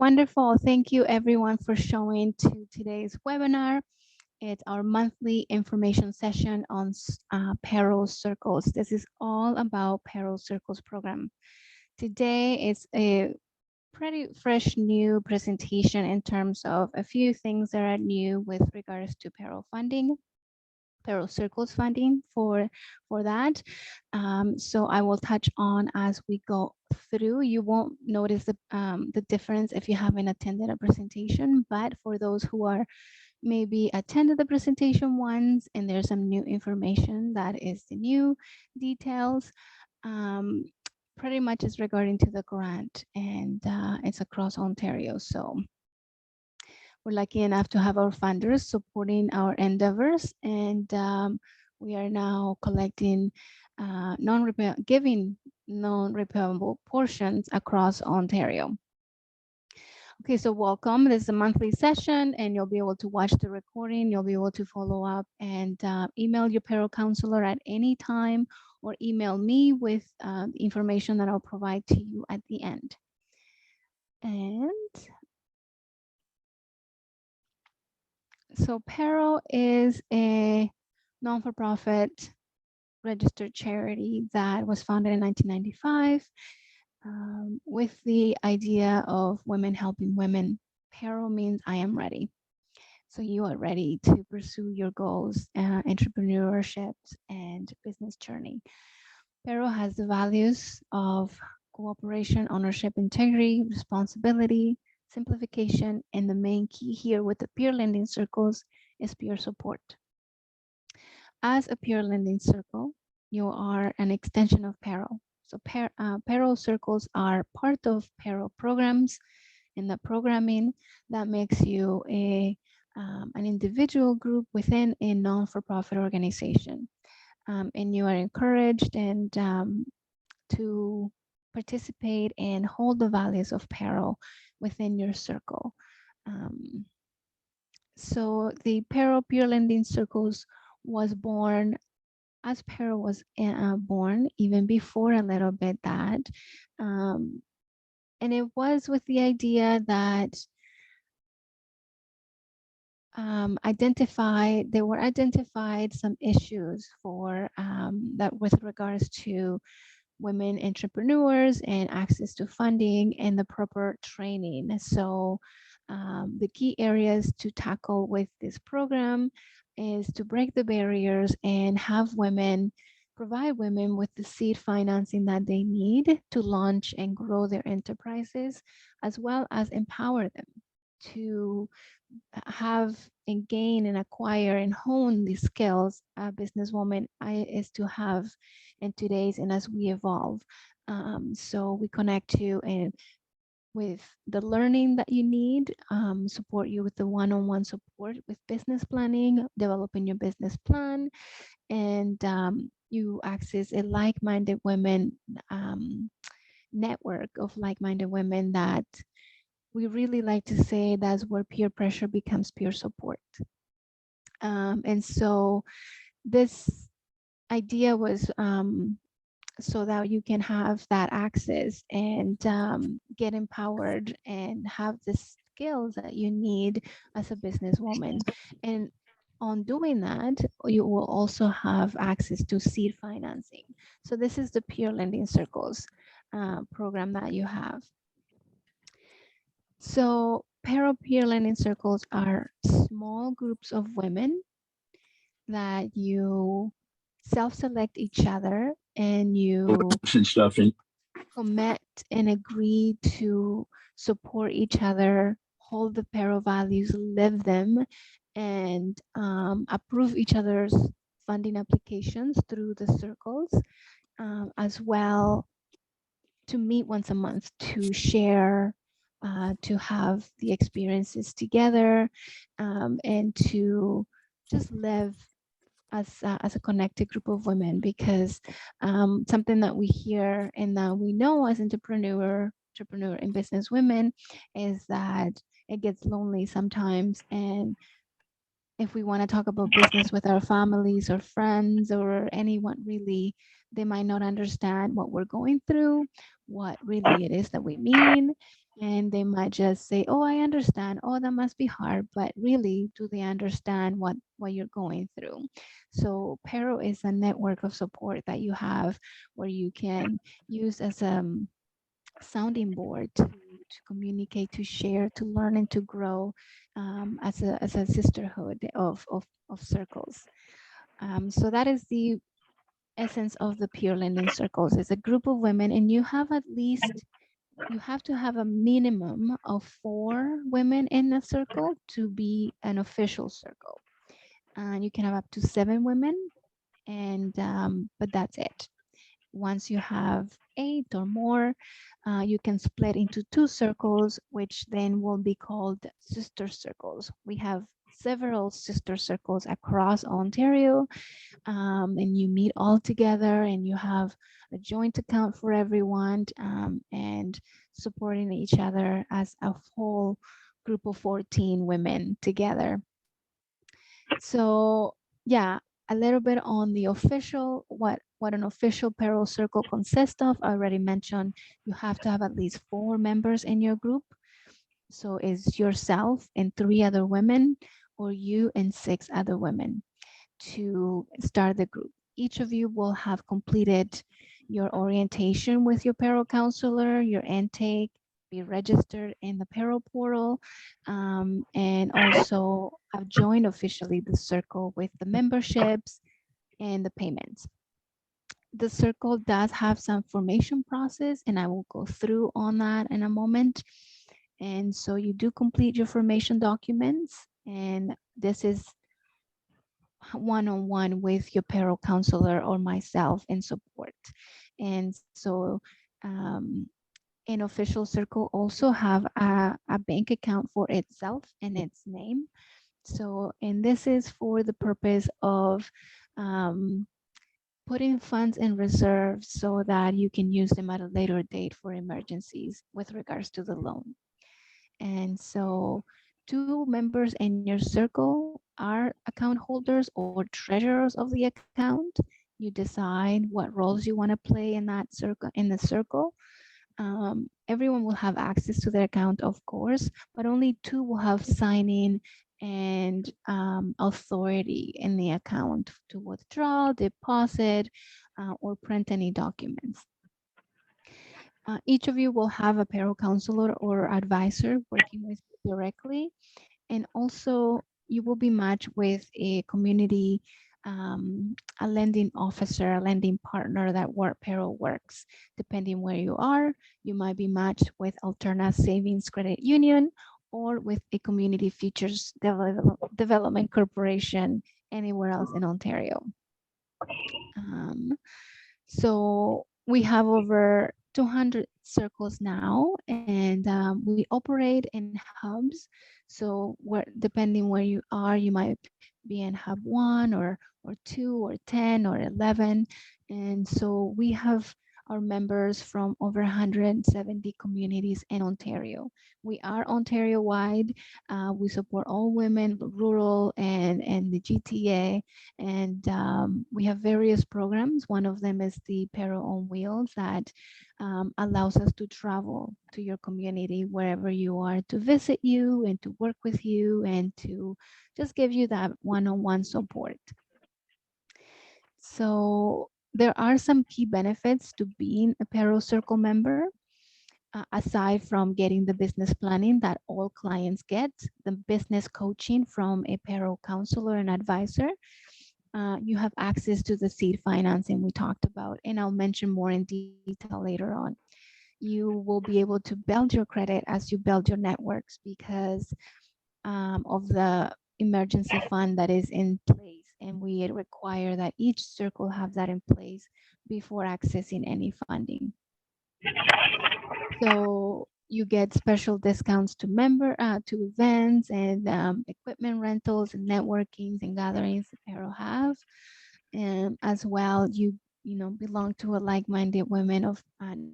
Wonderful. Thank you everyone for showing to today's webinar. It's our monthly information session on PARO Circles. This is all about PARO Circles program. Today is a pretty fresh new presentation in terms of a few things that are new with regards to PARO funding. PARO Circles funding for that. So I will touch on as we go through. You won't notice the difference if you haven't attended a presentation, but for those who are maybe attended the presentation once and there's some new information, that is the new details. Pretty much is regarding to the grant, and it's across Ontario. So we're lucky enough to have our funders supporting our endeavors, and we are now collecting giving non-repayable portions across Ontario. Okay, so welcome. This is a monthly session, and you'll be able to watch the recording. You'll be able to follow up and email your PARO counselor at any time, or email me with information that I'll provide to you at the end. And so PARO is a non-for-profit registered charity that was founded in 1995 with the idea of women helping women. PARO means I am ready. So you are ready to pursue your goals, entrepreneurship, and business journey. PARO has the values of cooperation, ownership, integrity, responsibility, simplification, and the main key here with the peer lending circles is peer support. As a peer lending circle, you are an extension of PARO. So PARO circles are part of PARO programs, and the programming that makes you an individual group within a non-for-profit organization. And you are encouraged and to participate and hold the values of PARO within your circle. So the PARO Peer Lending Circles was born as PARO was born, even before a little bit that. And it was with the idea that there were identified some issues for that with regards to women entrepreneurs and access to funding and the proper training. So the key areas to tackle with this program is to break the barriers and have women, provide women with the seed financing that they need to launch and grow their enterprises, as well as empower them to have and gain and acquire and hone these skills a businesswoman is to have in today's and as we evolve. So we connect you and with the learning that you need, support you with the one-on-one support with business planning, developing your business plan, and you access a like-minded women network of like-minded women that we really like to say that's where peer pressure becomes peer support. And so this idea was so that you can have that access and get empowered and have the skills that you need as a businesswoman. And on doing that, you will also have access to seed financing. So this is the Peer Lending Circles program that you have. So PARO Peer Lending Circles are small groups of women that you self-select each other and you commit and agree to support each other, hold the PARO values, live them, and approve each other's funding applications through the circles, as well to meet once a month to share, to have the experiences together, and to just live as a connected group of women, because something that we hear and that we know as entrepreneur and business women is that it gets lonely sometimes. And if we want to talk about business with our families or friends or anyone really, they might not understand what we're going through, what really it is that we mean. And they might just say, oh, I understand. Oh, that must be hard. But really, do they understand what you're going through? So PARO is a network of support that you have where you can use as a sounding board to communicate, to share, to learn, and to grow as a sisterhood of circles. So that is the essence of the Peer Lending Circles. It's a group of women, and you have to have a minimum of 4 women in a circle to be an official circle. And you can have up to 7 women, and but that's it. Once you have 8 or more, you can split into 2 circles, which then will be called sister circles. We have several sister circles across Ontario, and you meet all together and you have a joint account for everyone, and supporting each other as a whole group of 14 women together. So yeah, a little bit on the official, what an official PARO circle consists of. I already mentioned you have to have at least 4 members in your group. So it's yourself and 3 other women, or you and 6 other women to start the group. Each of you will have completed your orientation with your PARO counselor, your intake, be registered in the PARO portal, and also have joined officially the circle with the memberships and the payments. The circle does have some formation process, and I will go through on that in a moment. And so you do complete your formation documents, and this is one-on-one with your PARO counselor or myself in support. And so an official circle also have a bank account for itself and its name. So, and this is for the purpose of um, putting funds in reserve so that you can use them at a later date for emergencies with regards to the loan. And so 2 members in your circle are account holders or treasurers of the account. You decide what roles you want to play in that circle, in the circle. Everyone will have access to their account, of course, but only 2 will have signing and authority in the account to withdraw, deposit, or print any documents. Each of you will have a PARO counselor or advisor working with you directly. And also you will be matched with a community, a lending officer, a lending partner that work PARO works. Depending where you are, you might be matched with Alterna Savings Credit Union or with a community features development corporation anywhere else in Ontario. So we have over 200 circles now, and we operate in hubs. So depending where you are, you might be in hub 1 or 2 or 10 or 11. And so we have our members from over 170 communities in Ontario. We are Ontario wide. We support all women, rural and the GTA, and we have various programs. One of them is the PARO on Wheels that allows us to travel to your community wherever you are, to visit you and to work with you and to just give you that one-on-one support. So there are some key benefits to being a PARO Circle member. Aside from getting the business planning that all clients get, the business coaching from a PARO counselor and advisor, you have access to the seed financing we talked about, and I'll mention more in detail later on. You will be able to build your credit as you build your networks because of the emergency fund that is in place, and we require that each circle have that in place before accessing any funding. So you get special discounts to to events and equipment rentals and networkings and gatherings that PARO have. And as well, you know, belong to a like-minded women of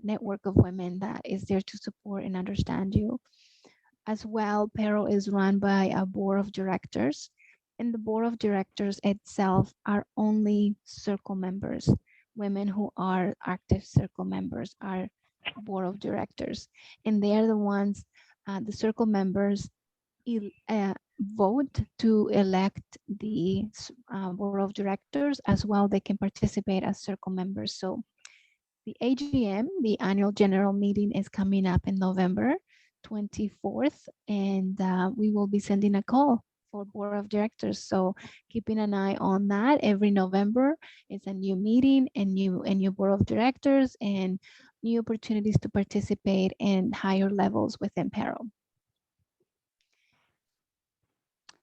network of women that is there to support and understand you. As well, PARO is run by a board of directors, and the board of directors itself are only circle members. Women who are active circle members are board of directors, and they are the ones, the circle members vote to elect the board of directors. As well, they can participate as circle members. So the AGM, the annual general meeting, is coming up in November 24th, and we will be sending a call for board of directors. So keeping an eye on that. Every November, it's a new meeting and new board of directors and new opportunities to participate in higher levels within PARO.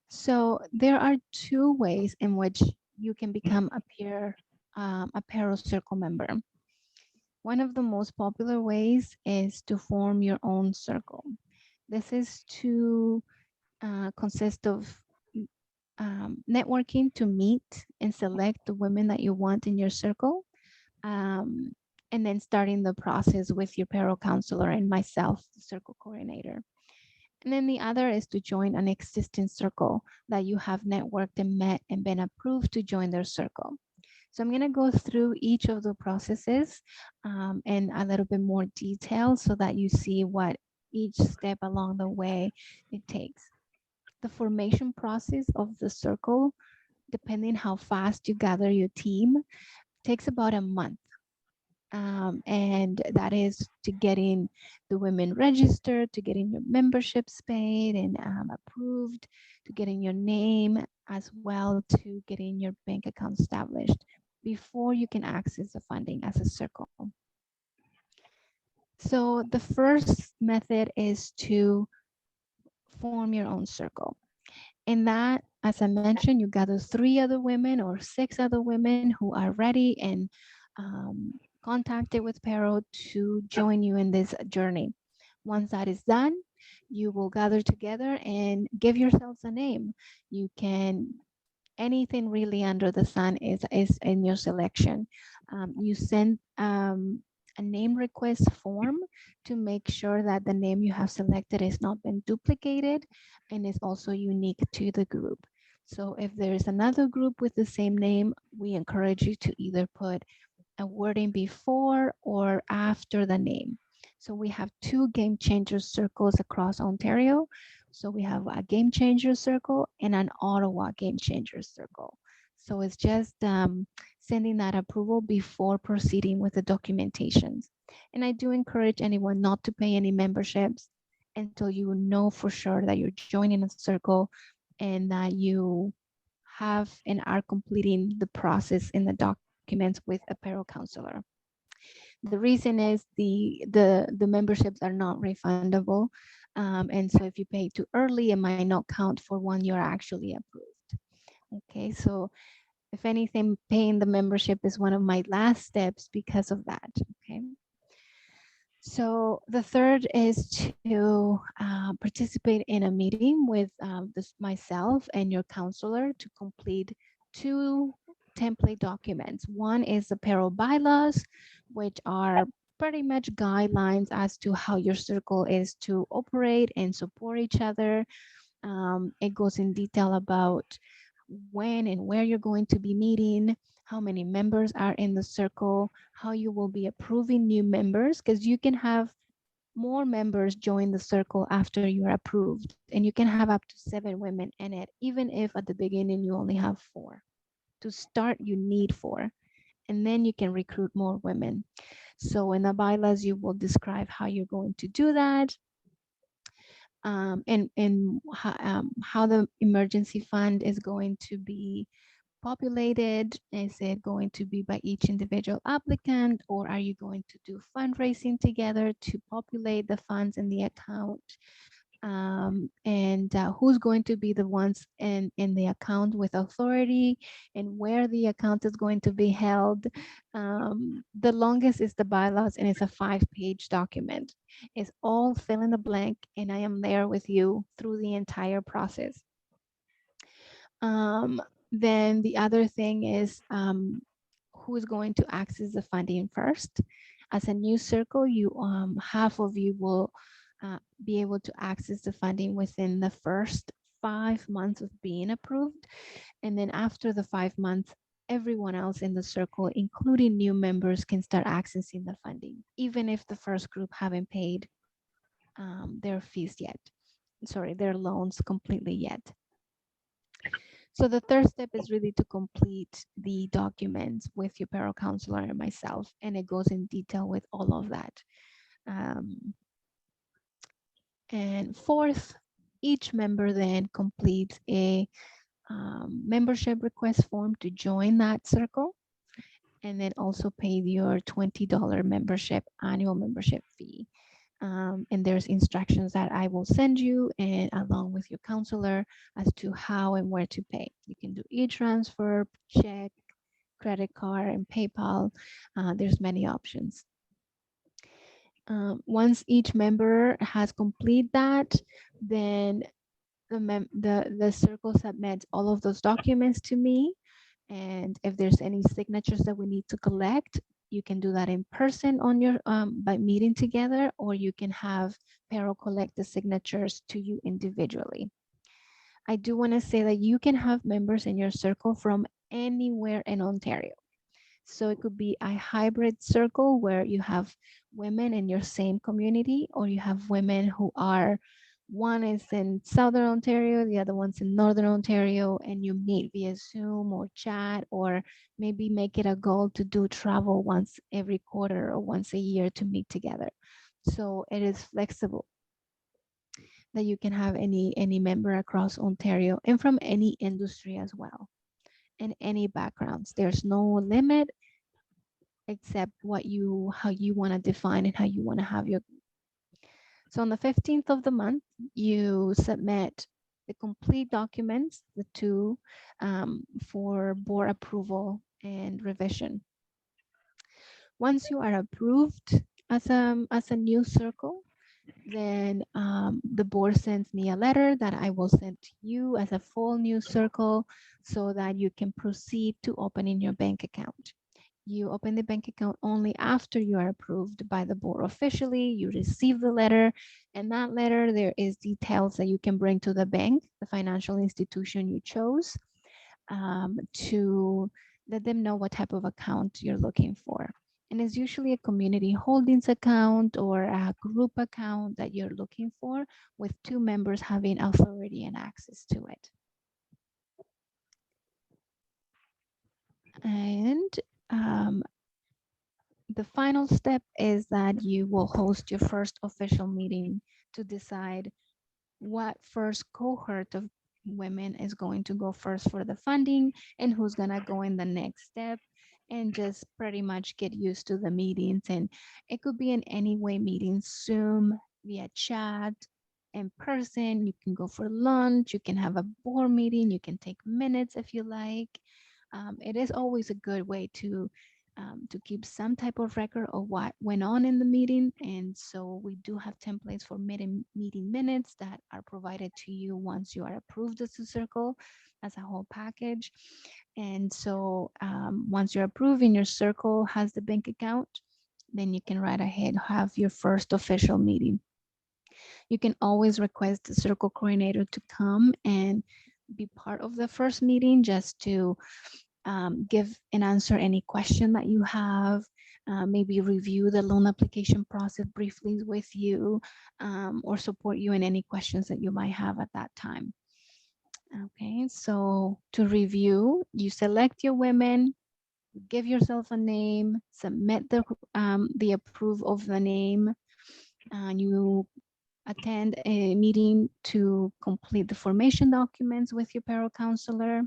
So there are two ways in which you can become a PARO circle member. One of the most popular ways is to form your own circle. This is to consist of networking to meet and select the women that you want in your circle, um, and then starting the process with your PARO counselor and myself, the circle coordinator. And then the other is to join an existing circle that you have networked and met and been approved to join their circle. So I'm going to go through each of the processes in a little bit more detail so that you see what each step along the way it takes. The formation process of the circle, depending how fast you gather your team, takes about a month. And that is to getting the women registered, to getting your memberships paid and approved, to getting your name, as well to getting your bank account established before you can access the funding as a circle. So the first method is to form your own circle. In that, as I mentioned, you gather 3 other women or 6 other women who are ready and contacted with PARO to join you in this journey. Once that is done, you will gather together and give yourselves a name. You can, anything really under the sun is in your selection. You send a name request form to make sure that the name you have selected has not been duplicated and is also unique to the group. So if there is another group with the same name, we encourage you to either put a wording before or after the name. So we have 2 game changer circles across Ontario. So we have a game changer circle and an Ottawa game changer circle. So it's just sending that approval before proceeding with the documentations. And I do encourage anyone not to pay any memberships until you know for sure that you're joining a circle and that you have and are completing the process in the documents with a PARO counselor. The reason is the memberships are not refundable, and so if you pay too early, it might not count for when you're actually approved. Okay, so if anything, paying the membership is one of my last steps because of that. Okay. So the third is to participate in a meeting with myself and your counselor to complete 2 template documents. One is the PARO bylaws, which are pretty much guidelines as to how your circle is to operate and support each other. It goes in detail about when and where you're going to be meeting, how many members are in the circle, how you will be approving new members, because you can have more members join the circle after you're approved, and you can have up to 7 women in it, even if at the beginning you only have 4. To start, you need 4, and then you can recruit more women. So in the bylaws, you will describe how you're going to do that, and how the emergency fund is going to be populated. Is it going to be by each individual applicant, or are you going to do fundraising together to populate the funds in the account? And who's going to be the ones in the account with authority, and where the account is going to be held. The longest is the bylaws, and it's a 5-page document. It's all fill in the blank, and I am there with you through the entire process. Then the other thing is who's going to access the funding first. As a new circle, you half of you will be able to access the funding within the first 5 months of being approved. And then after the 5 months, everyone else in the circle, including new members, can start accessing the funding, even if the first group haven't paid their fees yet. Sorry, their loans completely yet. So the third step is really to complete the documents with your PARO counselor and myself, and it goes in detail with all of that. And fourth, each member then completes a membership request form to join that circle, and then also pay your $20 membership, annual membership fee. And there's instructions that I will send you and along with your counselor as to how and where to pay. You can do e-transfer, check, credit card, and PayPal. There's many options. Once each member has completed that, then the circle submits all of those documents to me. And if there's any signatures that we need to collect, you can do that in person on your by meeting together, or you can have PARO collect the signatures to you individually. I do want to say that you can have members in your circle from anywhere in Ontario. So it could be a hybrid circle where you have women in your same community, or you have women who are, one is in Southern Ontario, the other one's in Northern Ontario, and you meet via Zoom or chat, or maybe make it a goal to do travel once every quarter or once a year to meet together. So it is flexible that you can have any member across Ontario and from any industry as well, and any backgrounds. There's no limit except how you want to define and how you want to have your. So on the 15th of the month, you submit the complete documents, the two, for board approval and revision. Once you are approved as a new circle, then the board sends me a letter that I will send to you as a full new circle so that you can proceed to opening your bank account. You open the bank account only after you are approved by the board officially. You receive the letter, and that letter, there is details that you can bring to the bank, the financial institution you chose, to let them know what type of account you're looking for. And it's usually a community holdings account or a group account that you're looking for, with two members having authority and access to it. And the final step is that you will host your first official meeting to decide what first cohort of women is going to go first for the funding and who's going to go in the next step, and just pretty much get used to the meetings. And it could be in any way meetings, Zoom, via chat, in person. You can go for lunch, you can have a board meeting, you can take minutes if you like. It is always a good way to keep some type of record of what went on in the meeting. And so we do have templates for meeting minutes that are provided to you once you are approved as a circle, as a whole package. And so once you're approved and your circle has the bank account, then you can right ahead have your first official meeting. You can always request the circle coordinator to come and be part of the first meeting, just to give and answer any question that you have, maybe review the loan application process briefly with you, or support you in any questions that you might have at that time. Okay, so to review, you select your women, give yourself a name, submit the approve of the name, and you attend a meeting to complete the formation documents with your PARO counselor.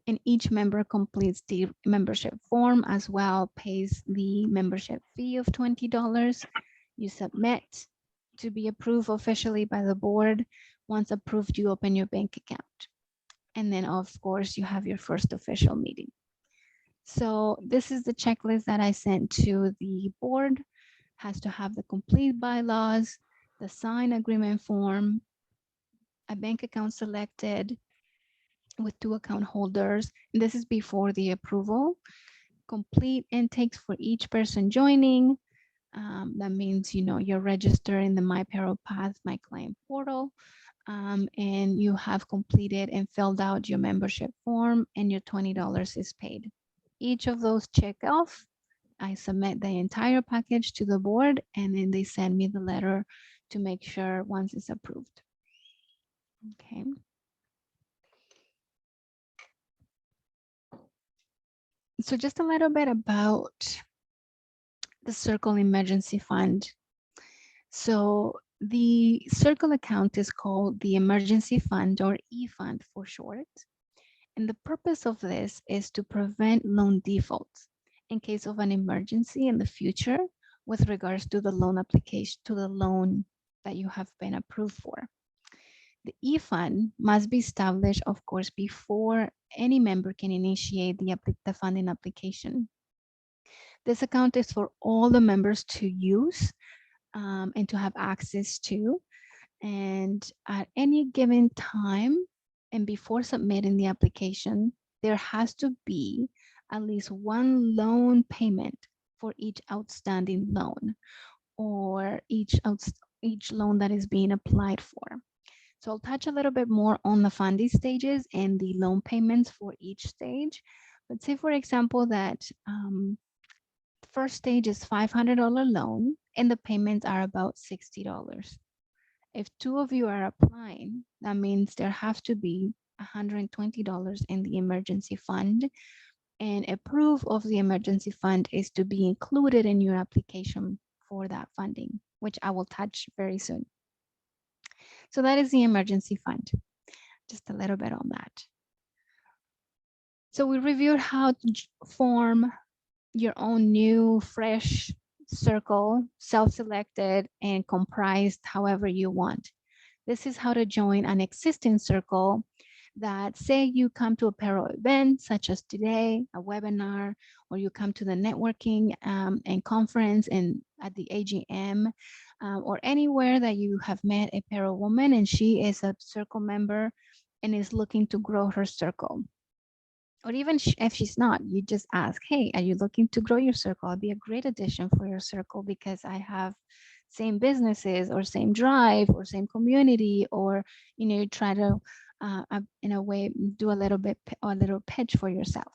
And each member completes the membership form as well, pays the membership fee of $20. You submit to be approved officially by the board. Once approved, you open your bank account. And then of course you have your first official meeting. So this is the checklist that I sent to the board. Has to have the complete bylaws, the signed agreement form, a bank account selected with 2 account holders. This is before the approval. Complete intakes for each person joining. That means, you're registered in the My PARO Path, My Client portal. and you have completed and filled out your membership form, and your $20 is paid. Each of those check off, I submit the entire package to the board, and then they send me the letter to make sure once it's approved. Okay. So just a little bit about the Circle Emergency Fund. So the Circle account is called the Emergency Fund, or E-Fund for short. And the purpose of this is to prevent loan defaults in case of an emergency in the future with regards to the loan application, to the loan that you have been approved for. The E-Fund must be established, of course, before any member can initiate the funding application. This account is for all the members to use and to have access to. And at any given time and before submitting the application, there has to be at least one loan payment for each outstanding loan, or each loan that is being applied for. So I'll touch a little bit more on the funding stages and the loan payments for each stage. Let's say, for example, that the first stage is $500 loan and the payments are about $60. If two of you are applying, that means there has to be $120 in the emergency fund, and a proof of the emergency fund is to be included in your application for that funding, which I will touch very soon. So that is the emergency fund. Just a little bit on that. So we reviewed how to form your own new, fresh circle, self-selected and comprised however you want. This is how to join an existing circle that, say you come to a PARO event such as today, a webinar, or you come to the networking and conference and at the AGM, or anywhere that you have met a PARO woman and she is a circle member and is looking to grow her circle. Or even if she's not, you just ask, hey, are you looking to grow your circle? I'll be a great addition for your circle because I have same businesses or same drive or same community, or, you know, you try to, in a way, do a little pitch for yourself.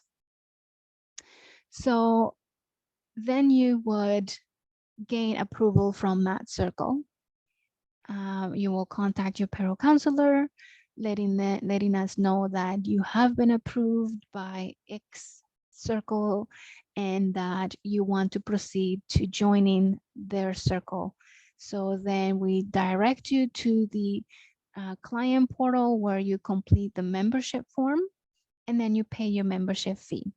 So then you would gain approval from that circle. You will contact your PARO counselor, letting us know that you have been approved by X circle and that you want to proceed to joining their circle. So then we direct you to the client portal where you complete the membership form, and then you pay your membership fee.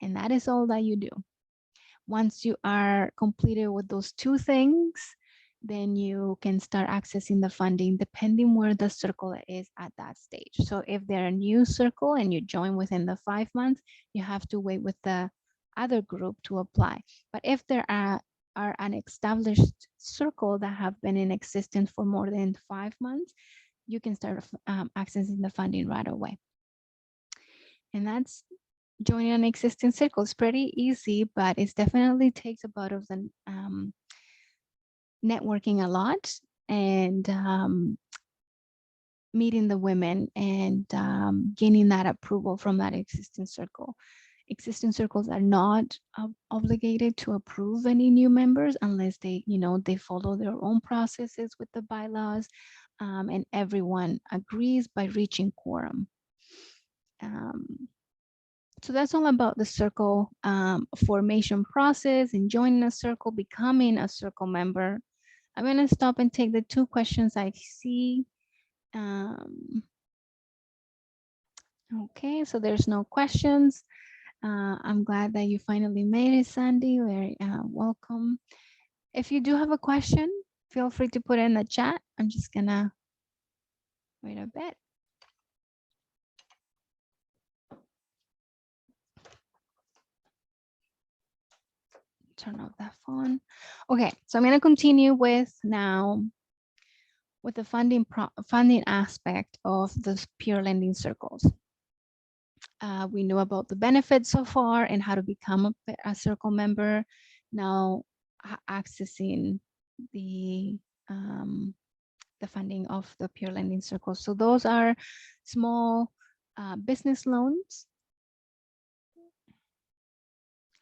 And that is all that you do. Once you are completed with those two things, then you can start accessing the funding depending where the circle is at that stage. So if they're a new circle and you join within the 5 months, you have to wait with the other group to apply. But if there are an established circle that have been in existence for more than 5 months, you can start accessing the funding right away. And that's joining an existing circle. It's pretty easy, but it definitely takes a bit of the networking a lot and meeting the women and gaining that approval from that existing circle. Existing circles are not obligated to approve any new members unless they, you know, they follow their own processes with the bylaws, and everyone agrees by reaching quorum. So that's all about the circle formation process and joining a circle, becoming a circle member. I'm going to stop and take the 2 questions I see. Okay, so there's no questions. I'm glad that you finally made it, Sandy. Very welcome. If you do have a question, feel free to put it in the chat. I'm just going to wait a bit. Turn off that phone. Okay, so I'm going to continue with now with the funding aspect of the peer lending circles. We know about the benefits so far and how to become a circle member. Now accessing the the funding of the peer lending circles. So those are small business loans.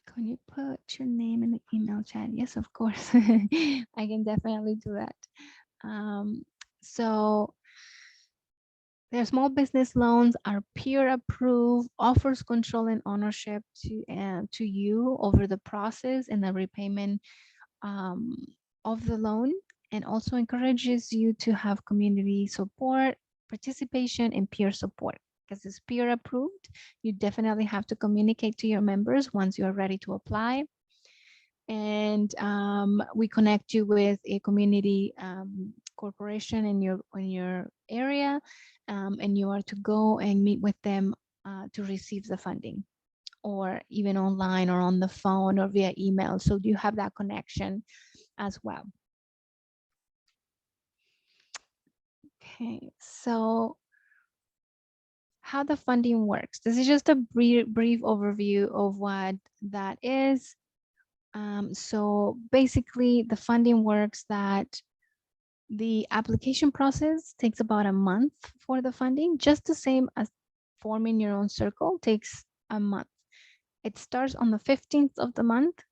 Can you put your name in the email chat? Yes, of course. I can definitely do that. So their small business loans are peer approved, offers control and ownership to you over the process and the repayment um, of the loan, and also encourages you to have community support, participation, and peer support. Because it's peer approved, you definitely have to communicate to your members once you are ready to apply. And we connect you with a community corporation in your area, and you are to go and meet with them to receive the funding, or even online or on the phone or via email. So you have that connection as well. Okay, so how the funding works. This is just a brief overview of what that is. So basically, the funding works that the application process takes about a month for the funding, just the same as forming your own circle takes a month. It starts on the 15th of the month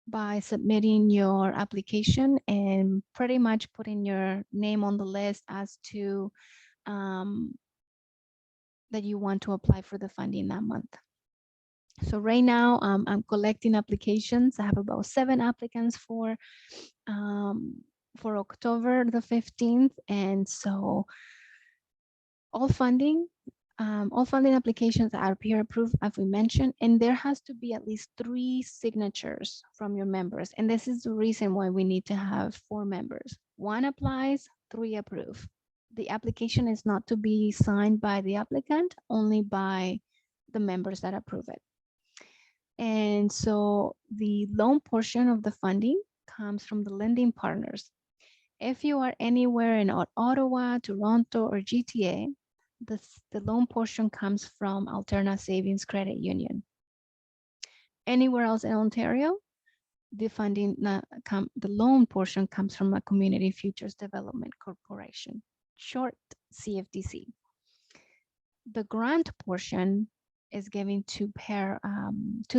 by submitting your application and pretty much putting your name on the list as to that you want to apply for the funding that month. So right now I'm collecting applications. I have about 7 applicants for October the 15th. And so all funding applications are peer approved, as we mentioned, and there has to be at least 3 signatures from your members. And this is the reason why we need to have 4 members. 1 applies, 3 approve. The application is not to be signed by the applicant, only by the members that approve it. And so the loan portion of the funding comes from the lending partners. If you are anywhere in Ottawa, Toronto, or GTA, the loan portion comes from Alterna Savings Credit Union. Anywhere else in Ontario, the loan portion comes from a Community Futures Development Corporation, short CFDC. The grant portion is given to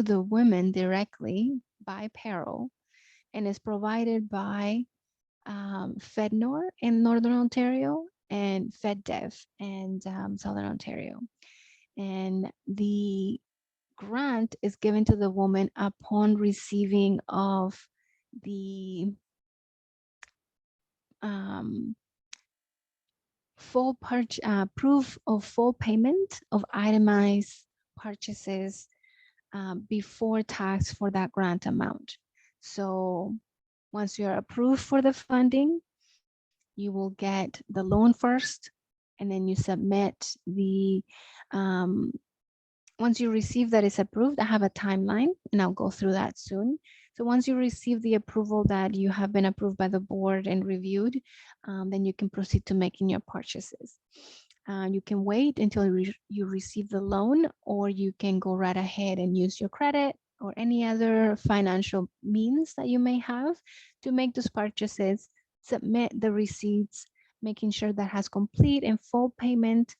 the women directly by PARO, and is provided by FedNor in Northern Ontario and FedDev in Southern Ontario. And the grant is given to the woman upon receiving of the proof of full payment of itemized purchases before tax for that grant amount. So once you're approved for the funding, you will get the loan first, and then you submit the once you receive that it's approved. I have a timeline, and I'll go through that soon. So once you receive the approval that you have been approved by the board and reviewed, then you can proceed to making your purchases. You can wait until you receive the loan, or you can go right ahead and use your credit or any other financial means that you may have to make those purchases, submit the receipts, making sure that has complete and full payment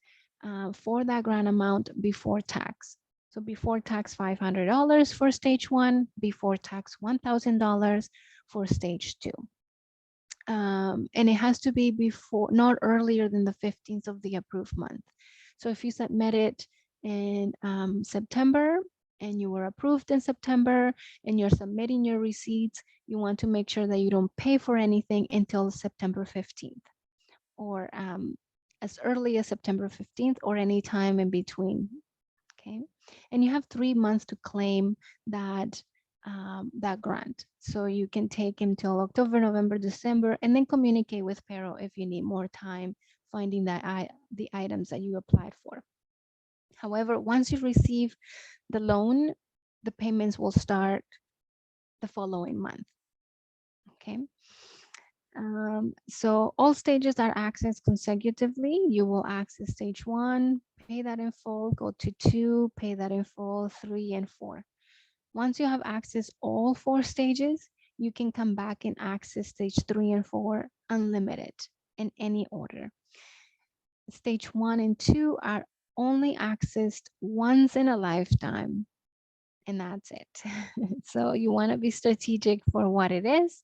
for that grant amount before tax. So before tax, $500 for stage 1, before tax, $1,000 for stage 2. And it has to be not earlier than the 15th of the approved month. So if you submit it in September and you were approved in September and you're submitting your receipts, you want to make sure that you don't pay for anything until September 15th, or as early as September 15th, or any time in between. Okay, and you have 3 months to claim that that grant. So you can take until October, November, December, and then communicate with PARO if you need more time finding the items that you applied for. However, once you receive the loan, the payments will start the following month. Okay. So all stages are accessed consecutively. You will access stage 1, pay that in full, go to 2, pay that in full, 3 and 4. Once you have accessed all 4 stages, you can come back and access stage 3 and 4 unlimited. in any order. Stage 1 and 2 are only accessed once in a lifetime, and that's it. So you want to be strategic for what it is.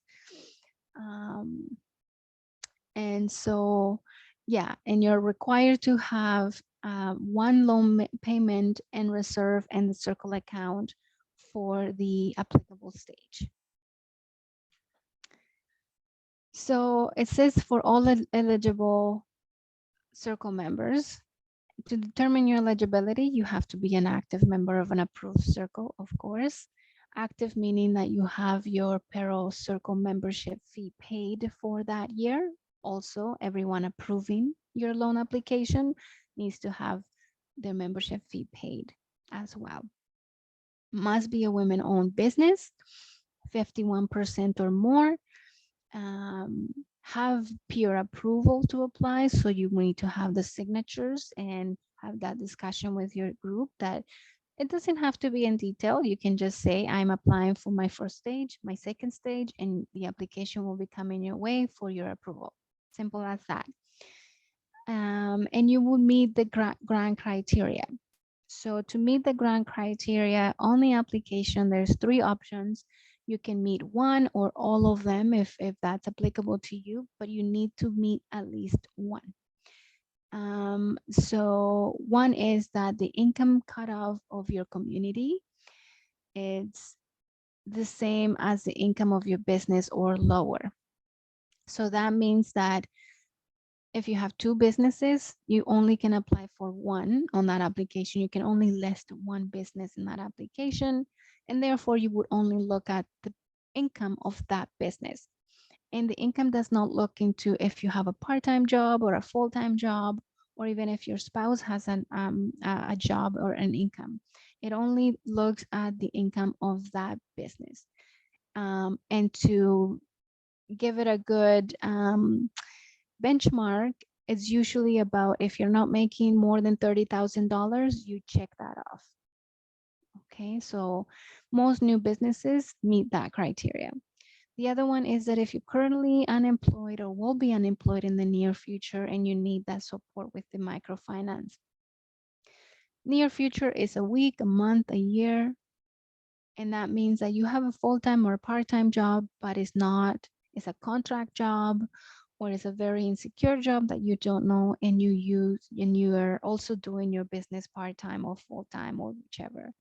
Um, and so, yeah, and you're required to have one loan payment and reserve and the circle account for the applicable stage. So it says for all eligible circle members, to determine your eligibility, you have to be an active member of an approved circle, of course. Active meaning that you have your PARO Circle membership fee paid for that year. Also, everyone approving your loan application needs to have their membership fee paid as well. Must be a women-owned business, 51% or more. Have peer approval to apply. So you need to have the signatures and have that discussion with your group. That it doesn't have to be in detail. You can just say, I'm applying for my first stage, my second stage, and the application will be coming your way for your approval. Simple as that. And you will meet the grant criteria. So to meet the grant criteria on the application, there's 3 options. You can meet one or all of them if that's applicable to you, but you need to meet at least one. So one is that the income cutoff of your community is the same as the income of your business or lower. So that means that if you have 2 businesses, you only can apply for one on that application. You can only list one business in that application, and therefore you would only look at the income of that business. And the income does not look into if you have a part-time job or a full-time job, or even if your spouse has a job or an income. It only looks at the income of that business. And to give it a good benchmark, it's usually about, if you're not making more than $30,000, you check that off. Okay, so most new businesses meet that criteria. The other one is that if you're currently unemployed or will be unemployed in the near future and you need that support with the microfinance. Near future is a week, a month, a year. And that means that you have a full-time or a part-time job, but it's a contract job, or it's a very insecure job that you don't know, and you are also doing your business part-time or full-time or whichever.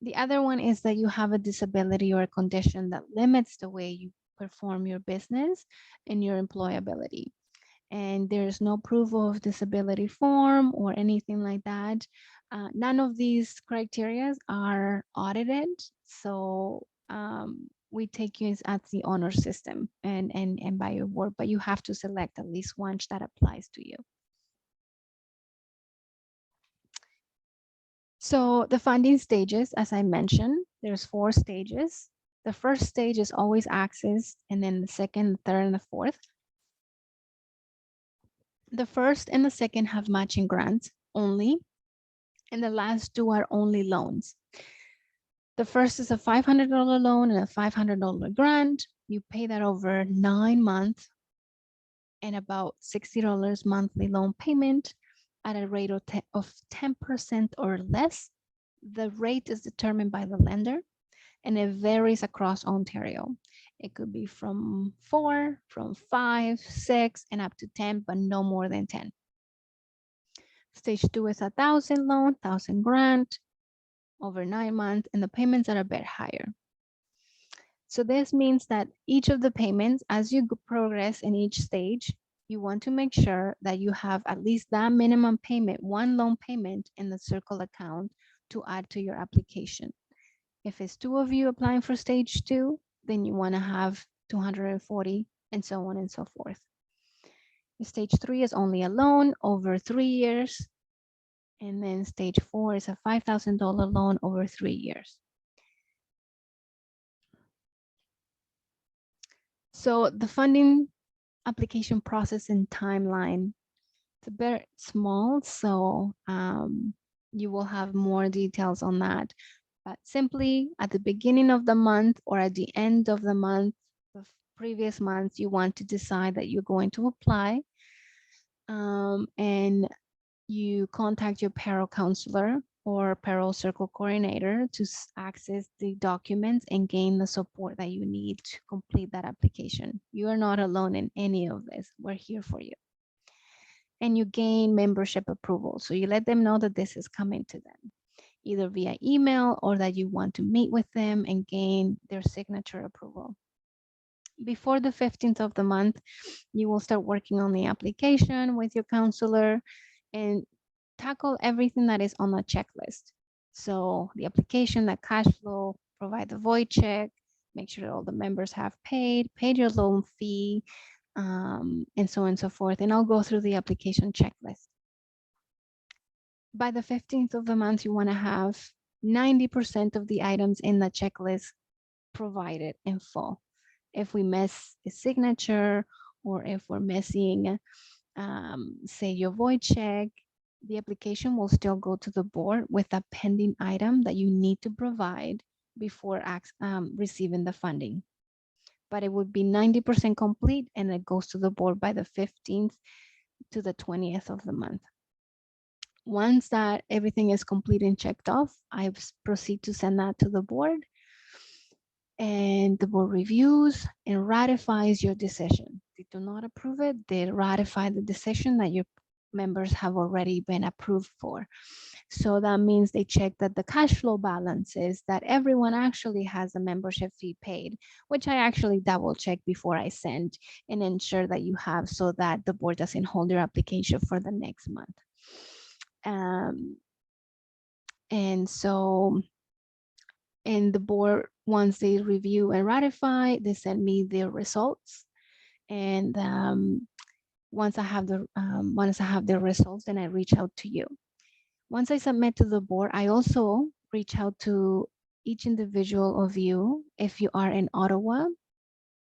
The other one is that you have a disability or a condition that limits the way you perform your business and your employability. And there's no proof of disability form or anything like that. None of these criteria are audited. So we take you as the honor system and by your work, but you have to select at least one that applies to you. So the funding stages, as I mentioned, there's 4 stages. The first stage is always access, and then the second, the third, and the fourth. The first and the second have matching grants only, and the last 2 are only loans. The first is a $500 loan and a $500 grant. You pay that over 9 months and about $60 monthly loan payment at a rate of 10% or less. The rate is determined by the lender, and it varies across Ontario. It could be from 4, from 5, 6, and up to 10, but no more than 10. Stage 2 is a 1,000 loan, 1,000 grant over 9 months, and the payments are a bit higher. So this means that each of the payments, as you progress in each stage, you want to make sure that you have at least that minimum payment, one loan payment in the Circle account to add to your application. If it's 2 of you applying for stage 2, then you want to have 240 and so on and so forth. Stage 3 is only a loan over 3 years. And then stage 4 is a $5,000 loan over 3 years. So the funding application process and timeline, it's a bit small, so you will have more details on that. But simply at the beginning of the month or at the end of the month, the previous months you want to decide that you're going to apply, and you contact your PARO counselor or PARO Circle coordinator to access the documents and gain the support that you need to complete that application. You are not alone in any of this. We're here for you. And you gain membership approval. So you let them know that this is coming to them, either via email or that you want to meet with them and gain their signature approval. Before the 15th of the month, you will start working on the application with your counselor and tackle everything that is on the checklist. So the application, the cash flow, provide the void check, make sure all the members have paid your loan fee, and so on and so forth. And I'll go through the application checklist. By the 15th of the month, you want to have 90% of the items in the checklist provided in full. If we miss a signature or if we're missing, say, your void check, the application will still go to the board with a pending item that you need to provide before receiving the funding. But it would be 90% complete and it goes to the board by the 15th to the 20th of the month. Once that everything is complete and checked off, I proceed to send that to the board, and the board reviews and ratifies your decision. They do not approve it, they ratify the decision that your members have already been approved for. So that means they check that the cash flow balances, that everyone actually has a membership fee paid, which I actually double check before I send and ensure that you have, so that the board doesn't hold your application for the next month. And so, and the board, once they review and ratify, they send me their results. And once I have the results, then I reach out to you. Once I submit to the board, I also reach out to each individual of you. If you are in Ottawa,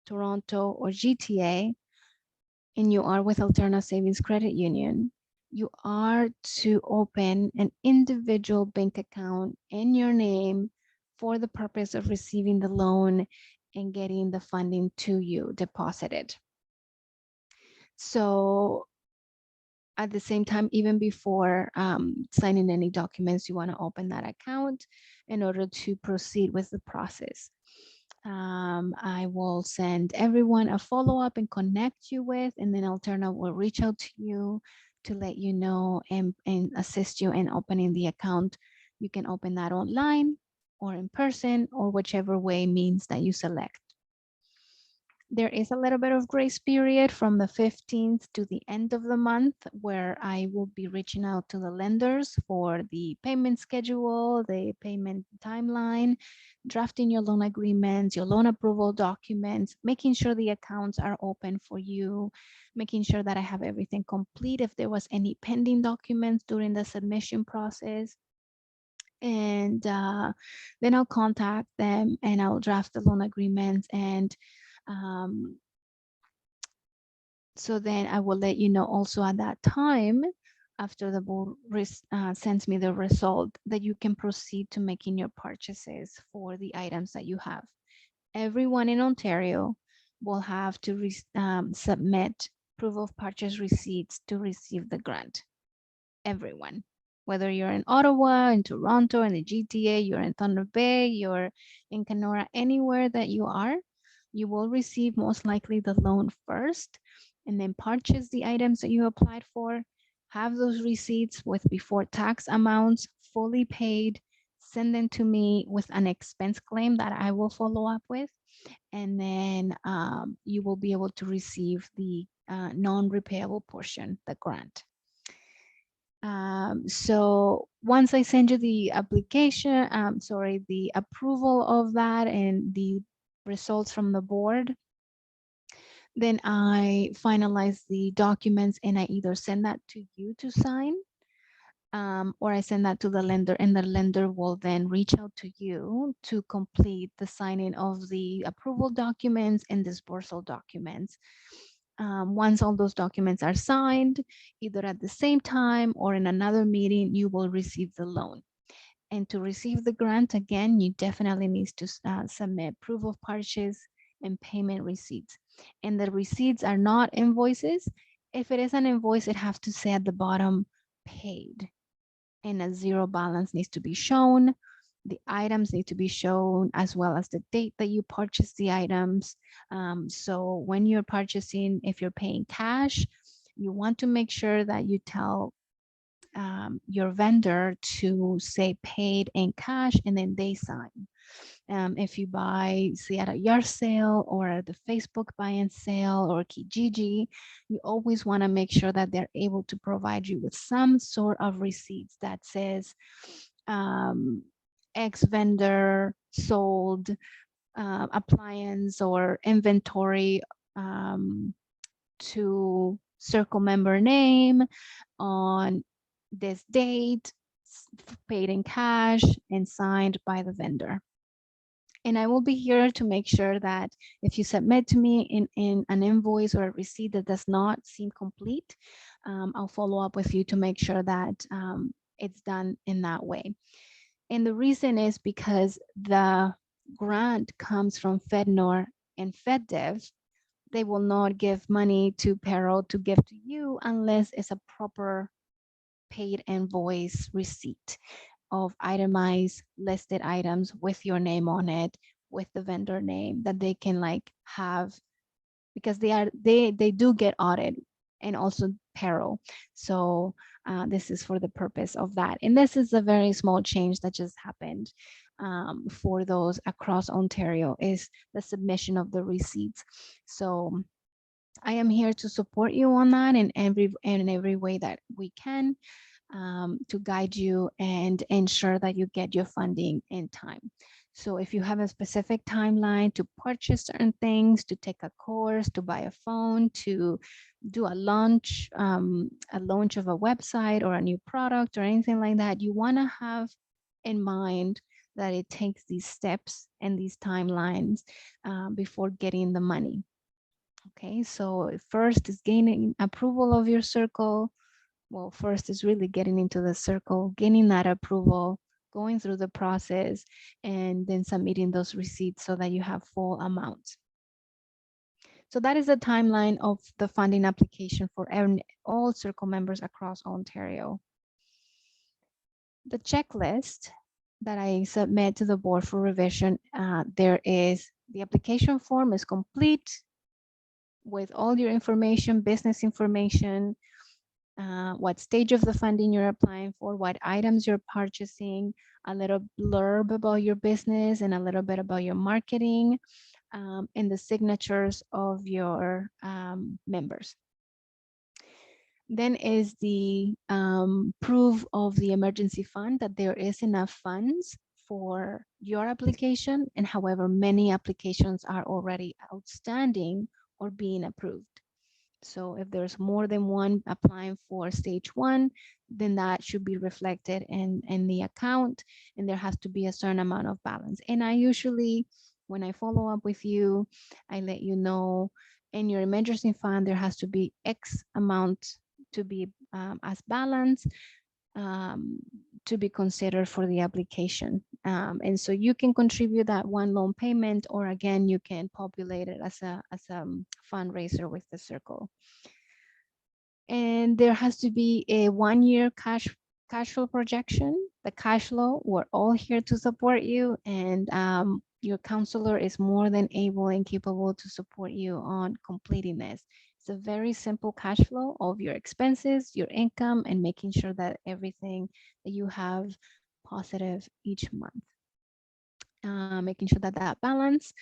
Toronto, or GTA, and you are with Alterna Savings Credit Union, you are to open an individual bank account in your name for the purpose of receiving the loan and getting the funding to you deposited. So at the same time, even before signing any documents, you want to open that account in order to proceed with the process. I will send everyone a follow-up and connect you with, and then Alterna will reach out to you to let you know and assist you in opening the account. You can open that online or in person, or whichever way means that you select. There is a little bit of grace period from the 15th to the end of the month, where I will be reaching out to the lenders for the payment schedule, the payment timeline, drafting your loan agreements, your loan approval documents, making sure the accounts are open for you, making sure that I have everything complete if there was any pending documents during the submission process. And then I'll contact them and I'll draft the loan agreements, and so then I will let you know also at that time, after the board sends me the result, that you can proceed to making your purchases for the items that you have. Everyone in Ontario will have to submit proof of purchase receipts to receive the grant. Everyone, whether you're in Ottawa, in Toronto, in the GTA, you're in Thunder Bay, you're in Kenora, anywhere that you are, you will receive most likely the loan first, and then purchase the items that you applied for, have those receipts with before tax amounts fully paid, send them to me with an expense claim that I will follow up with, and then you will be able to receive the non-repayable portion, the grant. So once I send you the application, the approval of that and the results from the board, then I finalize the documents and I either send that to you to sign, or I send that to the lender, and the lender will then reach out to you to complete the signing of the approval documents and disbursal documents. Once all those documents are signed, either at the same time or in another meeting, you will receive the loan. And to receive the grant, again, you definitely need to submit proof of purchase and payment receipts. and the receipts are not invoices, if it is an invoice, it has to say at the bottom paid, and a zero balance needs to be shown. The items need to be shown as well as the date that you purchased the items. So when you're purchasing, if you're paying cash, you want to make sure that you tell your vendor to say paid in cash, and then they sign. If you buy, say, at a yard sale or at the Facebook buy and sale or Kijiji, you always want to make sure that they're able to provide you with some sort of receipts that says um, X vendor sold appliance or inventory to circle member name on this date, paid in cash, and signed by the vendor. And I will be here to make sure that if you submit to me in an invoice or a receipt that does not seem complete, I'll follow up with you to make sure that it's done in that way. And the reason is because the grant comes from FedNor and FedDev. They will not give money to PARO to give to you unless it's a proper paid invoice receipt of itemized listed items with your name on it, with the vendor name that they can like have, because they do get audited and also PARO. So this is for the purpose of that. And this is a very small change that just happened for those across Ontario, is the submission of the receipts. So I am here to support you on that in every way that we can, to guide you and ensure that you get your funding in time. So if you have a specific timeline to purchase certain things, to take a course, to buy a phone, to do a launch of a website or a new product or anything like that, you want to have in mind that it takes these steps and these timelines before getting the money. Okay, so first is gaining approval of your circle. Well, first is really getting into the circle, gaining that approval, going through the process, and then submitting those receipts so that you have full amounts. So that is the timeline of the funding application for all circle members across Ontario. The checklist that I submit to the board for revision, there is the application form is complete with all your information, business information, what stage of the funding you're applying for, what items you're purchasing, a little blurb about your business and a little bit about your marketing, and the signatures of your members. Then is the proof of the emergency fund, that there is enough funds for your application, and however many applications are already outstanding or being approved. So if there's more than one applying for stage one, then that should be reflected in the account, and there has to be a certain amount of balance. And I usually, when I follow up with you, I let you know in your emergency fund, there has to be X amount to be as balance to be considered for the application. And so you can contribute that one loan payment, or again, you can populate it as a fundraiser with the circle. And there has to be a 1 year cash flow projection. The cash flow, we're all here to support you, and your counselor is more than able and capable to support you on completing this. It's a very simple cash flow of your expenses, your income, and making sure that everything that you have positive each month. Making sure that that balance.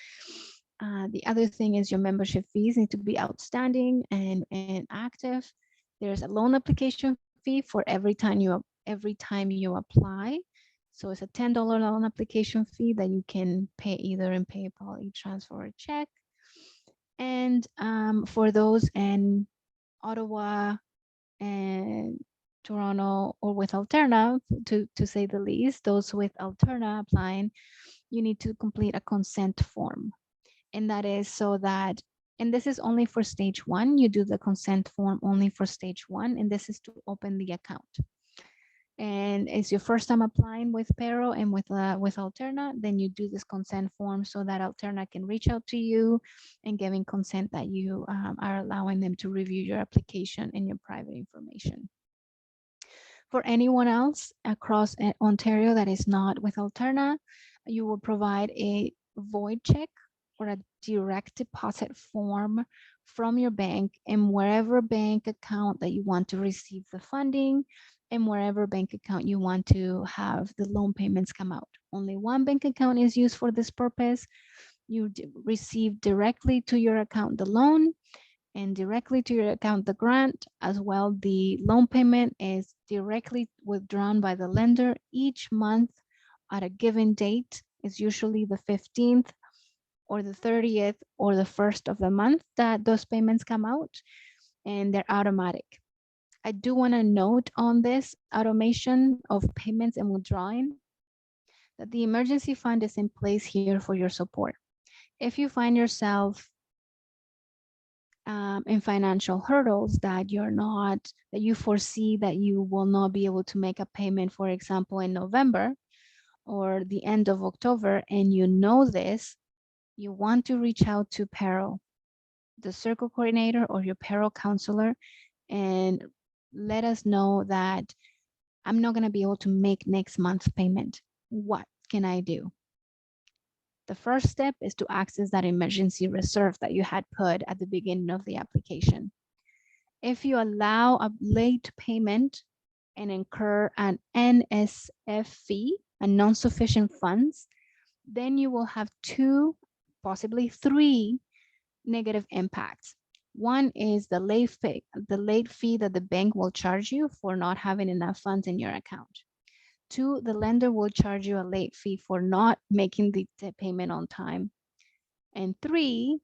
The other thing is your membership fees need to be outstanding and active. There's a loan application fee for every time you apply. So it's a $10 loan application fee that you can pay either in PayPal, e-transfer, or check. And for those in Ottawa and Toronto, or with Alterna, to say the least, those with Alterna applying, you need to complete a consent form. And that is so that, and this is only for stage one, you do the consent form only for stage one, and this is to open the account. and it's your first time applying with PARO and with Alterna, then you do this consent form so that Alterna can reach out to you and giving consent that you are allowing them to review your application and your private information. For anyone else across Ontario that is not with Alterna, you will provide a void check or a direct deposit form from your bank in wherever bank account that you want to receive the funding and wherever bank account you want to have the loan payments come out. Only one bank account is used for this purpose. You receive directly to your account the loan, and directly to your account the grant. As well, the loan payment is directly withdrawn by the lender each month at a given date. It's usually the 15th or the 30th or the 1st of the month that those payments come out, and they're automatic. I do want to note on this automation of payments and withdrawing that the emergency fund is in place here for your support. If you find yourself in financial hurdles that you foresee that you will not be able to make a payment, for example, in November or the end of October, and you know this, you want to reach out to PARO, the circle coordinator or your PARO counselor, and let us know that I'm not going to be able to make next month's payment. What can I do? The first step is to access that emergency reserve that you had put at the beginning of the application. If you allow a late payment and incur an NSF fee, a non-sufficient funds, then you will have 2, possibly 3 negative impacts. One is the late fee that the bank will charge you for not having enough funds in your account. 2, the lender will charge you a late fee for not making the payment on time. And 3,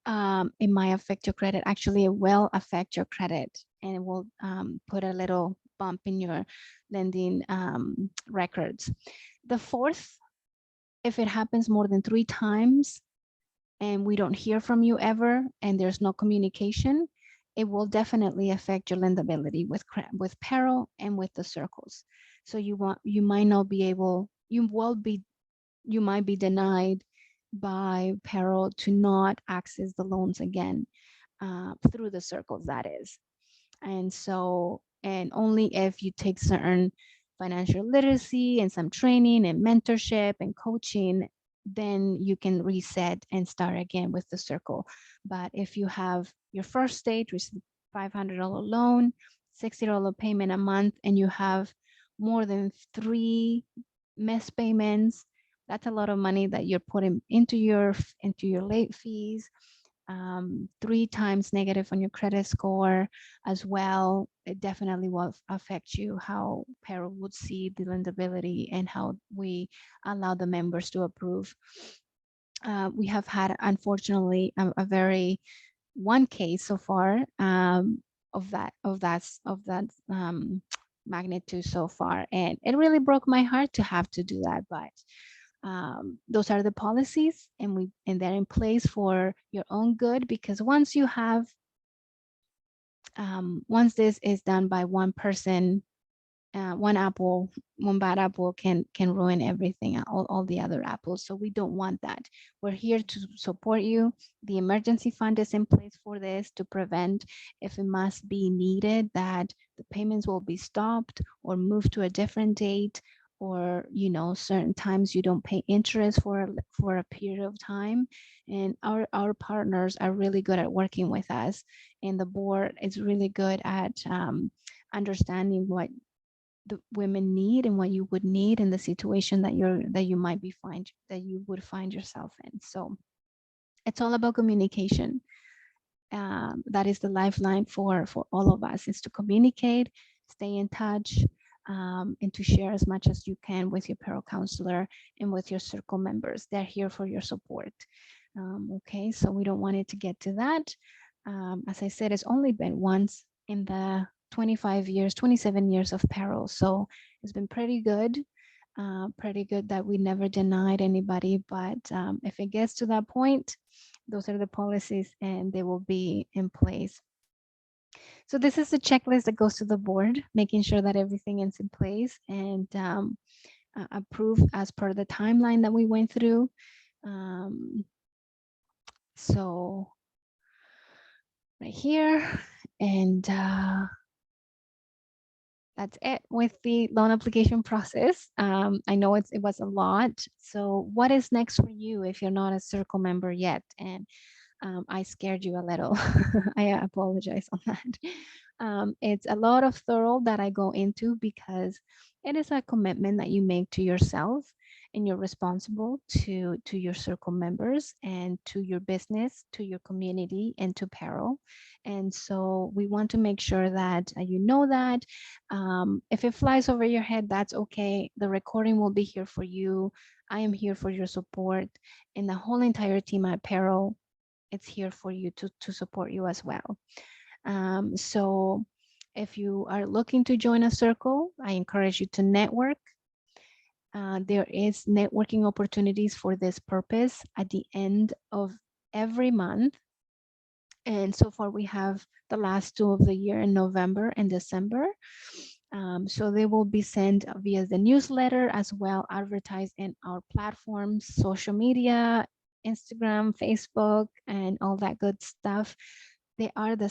it might affect your credit. Actually, it will affect your credit, and it will put a little bump in your lending records. The 4th, if it happens more than 3 times and we don't hear from you ever and there's no communication, it will definitely affect your lendability with PARO and with the circles. So you might be denied by PARO to not access the loans again through the circles, that is. And so, and only if you take certain financial literacy and some training and mentorship and coaching, then you can reset and start again with the circle. But if you have your first stage, which is $500 loan, $60 payment a month, and you have more than 3 missed payments, that's a lot of money that you're putting into your late fees. 3 times negative on your credit score as well. It definitely will affect you how PARO would see the lendability and how we allow the members to approve. We have had, unfortunately, a very one case so far of that magnitude so far, and it really broke my heart to have to do that, but those are the policies, and they're in place for your own good, because once this is done by one person, one bad apple can ruin everything, all the other apples. So we don't want that. We're here to support you. The emergency fund is in place for this to prevent, if it must be needed, that the payments will be stopped or moved to a different date, or certain times you don't pay interest for a period of time. And our partners are really good at working with us, and the board is really good at understanding what the women need and what you would need in the situation that you would find yourself in. So it's all about communication. That is the lifeline for all of us, is to communicate, stay in touch, and to share as much as you can with your PARO counselor and with your circle members. They're here for your support. Okay, so we don't want it to get to that. As I said, it's only been once in the 27 years of PARO. So it's been pretty good that we never denied anybody. But if it gets to that point, those are the policies and they will be in place. So this is the checklist that goes to the board, making sure that everything is in place and approved as per the timeline that we went through. So right here, and that's it with the loan application process. I know it was a lot. So what is next for you if you're not a Circle member yet? And I scared you a little. I apologize on that. It's a lot of thorough that I go into because it is a commitment that you make to yourself, and you're responsible to your circle members and to your business, to your community, and to PARO. And so we want to make sure that you know that. If it flies over your head, that's okay. The recording will be here for you. I am here for your support, and the whole entire team at PARO, it's here for you to support you as well. So if you are looking to join a circle, I encourage you to network. There is networking opportunities for this purpose at the end of every month. And so far we have the last two of the year in November and December. So they will be sent via the newsletter, as well advertised in our platforms, social media, Instagram, Facebook, and all that good stuff. They are the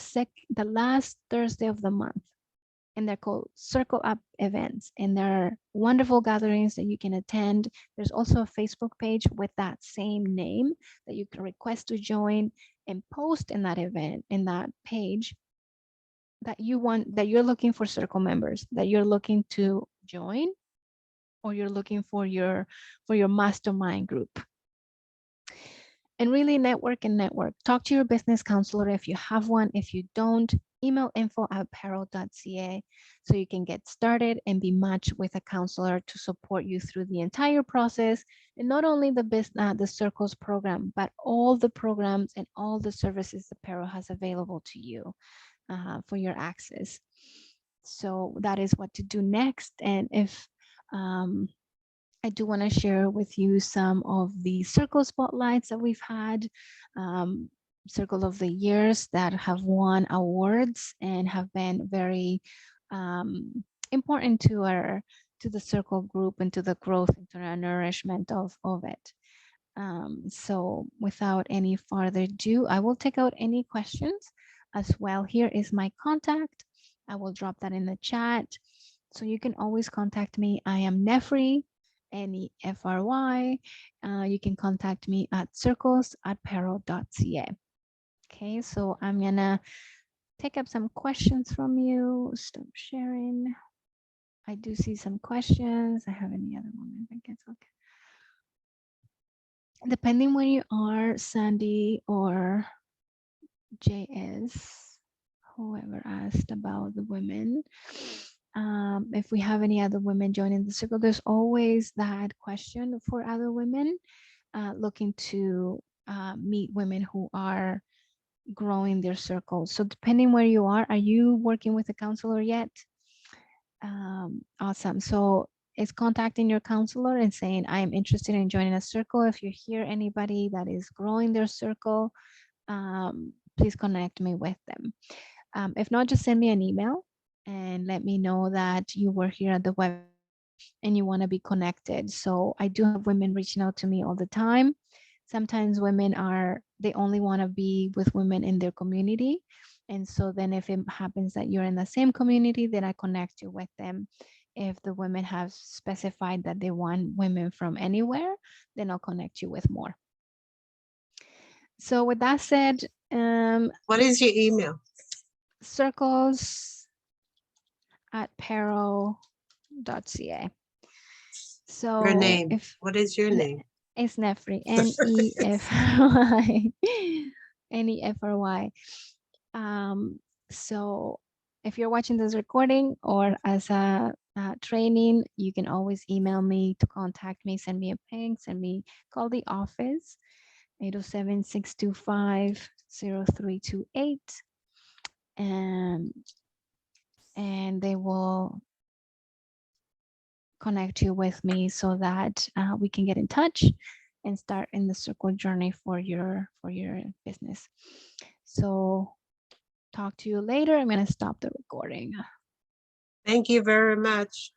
last Thursday of the month, and they're called Circle Up events, and there are wonderful gatherings that you can attend. There's also a Facebook page with that same name that you can request to join and post in that event, in that page, that you're looking for circle members, that you're looking to join, or you're looking for your mastermind group. And really network and network. Talk to your business counselor if you have one. If you don't, email info@paro.ca so you can get started and be matched with a counselor to support you through the entire process. And not only the Circles program, but all the programs and all the services that Paro has available to you for your access. So that is what to do next. And if I do want to share with you some of the circle spotlights that we've had, circle of the years that have won awards and have been very important to the circle group and to the growth and to the nourishment of it. So without any further ado, I will take out any questions as well. Here is my contact. I will drop that in the chat. So you can always contact me. I am Nefry, Nefry. You can contact me at circles@paro.ca. Okay, so I'm gonna take up some questions from you. Stop sharing. I do see some questions. I have any other one. I think it's okay. Depending where you are, Sandy or JS, whoever asked about the women. If we have any other women joining the circle, there's always that question for other women looking to meet women who are growing their circles. So depending where you are you working with a counselor yet? Awesome. So it's contacting your counselor and saying, I am interested in joining a circle. If you hear anybody that is growing their circle, please connect me with them. If not, just send me an email and let me know that you were here at the webinar and you want to be connected. So I do have women reaching out to me all the time. Sometimes women they only want to be with women in their community. And so then if it happens that you're in the same community, then I connect you with them. If the women have specified that they want women from anywhere, then I'll connect you with more. So with that said, what is your email? circles@paro.ca. So Your name. What is your name? It's Nefry, Nefry, Nefry. So if you're watching this recording or as a training, you can always email me to contact me, send me a ping, call the office, 807-625-0328. And they will connect you with me so that we can get in touch and start in the circle journey for your business. So talk to you later. I'm going to stop the recording. Thank you very much.